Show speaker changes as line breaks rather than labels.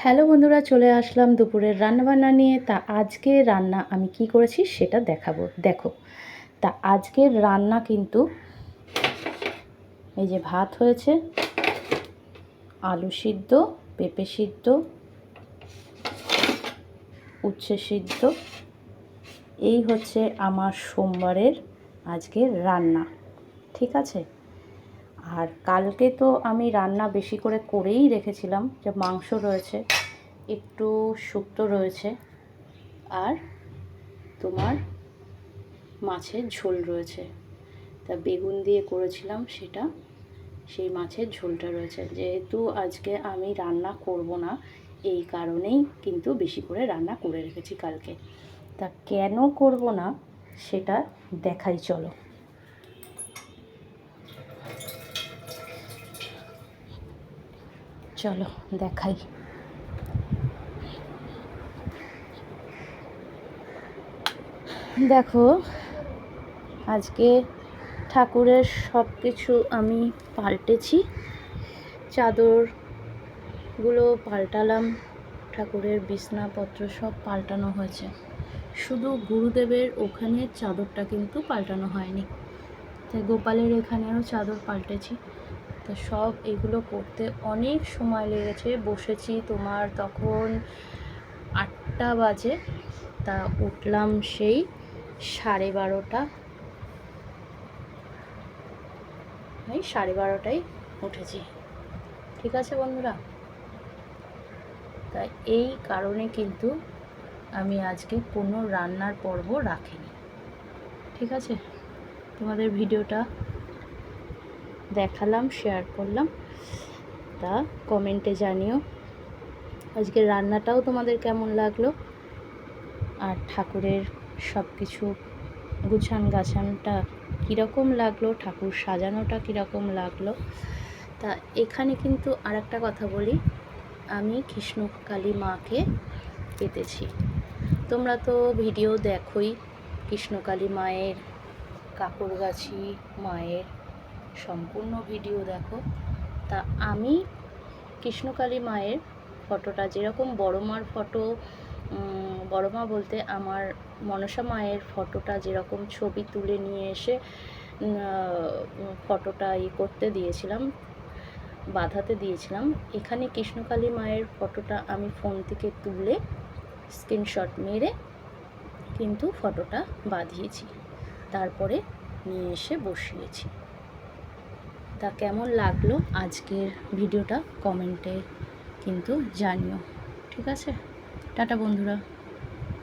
Hello বন্ধুরা, চলে আসলাম দুপুরের রান্নাবান্না নিয়ে। তা আজকে রান্না আমি কি করেছি সেটা দেখাবো। দেখো, তা আজকের রান্না কিন্তু এই যে ভাত হয়েছে, আলু সিদ্ধ, পেঁপে সিদ্ধ, উচ্ছে সিদ্ধ, এই হচ্ছে আমার সোমবারের আজকের রান্না। ঠিক আছে। আর কালকে তো আমি রান্না বেশি করে করেই রেখেছিলাম, যে মাংস রয়েছে, একটু শুক্তো রয়েছে, আর তোমার মাছের ঝোল রয়েছে। তা বেগুন দিয়ে করেছিলাম সেটা, সেই মাছের ঝোলটা রয়েছে। যেহেতু আজকে আমি রান্না করব না, এই কারণেই কিন্তু বেশি করে রান্না করে রেখেছি কালকে। তা কেন করব না সেটা দেখাই, চলো। চলো দেখাই। দেখো, আজকে ঠাকুরের সব কিছু আমি পাল্টেছি। চাদরগুলো পাল্টালাম, ঠাকুরের বিছনাপত্র সব পাল্টানো হয়েছে। শুধু গুরুদেবের ওখানে চাদরটা কিন্তু পাল্টানো হয়নি। তাই গোপালের এখানেও চাদর পাল্টেছি। তো সব এগুলো করতে অনেক সময় লেগেছে। বসেছি তোমার তখন 8টা বাজে, তা উঠলাম সেই 12:30। এই 12:30টায় উঠেছি। ঠিক আছে বন্ধুরা, তাই এই কারণে কিন্তু আমি আজকে কোনো রান্নার পর্ব রাখিনি। ঠিক আছে, তোমাদের ভিডিওটা দেখালাম, শেয়ার করলাম। তা কমেন্টে জানিও আজকের রান্নাটাও তোমাদের কেমন লাগলো, আর ঠাকুরের সব কিছু গুছান গাছানটা কীরকম লাগলো, ঠাকুর সাজানোটা কীরকম লাগলো। তা এখানে কিন্তু আর একটা কথা বলি, আমি কৃষ্ণকালী মাকে পেতেছি। তোমরা তো ভিডিও দেখোই, কৃষ্ণকালী মায়ের, কাকুরগাছি মায়ের সম্পূর্ণ ভিডিও দেখো। তা আমি কৃষ্ণকালী মায়ের ফটোটা, যেরকম বড় মার ফটো, বড় মা বলতে আমার মনসা মায়ের ফটোটা যেরকম ছবি তুলে নিয়ে এসে ফটোটা করতে দিয়েছিলাম, বাঁধাতে দিয়েছিলাম, এখানে কৃষ্ণকালী মায়ের ফটোটা আমি ফোন থেকে তুলে স্ক্রিনশট মেরে কিন্তু ফটোটা বাঁধিয়েছি, তারপরে নিয়ে এসে বসিয়েছি। তা কেমন লাগলো আজকের ভিডিওটা কমেন্টে কিন্তু জানিও। ঠিক আছে, টাটা বন্ধুরা।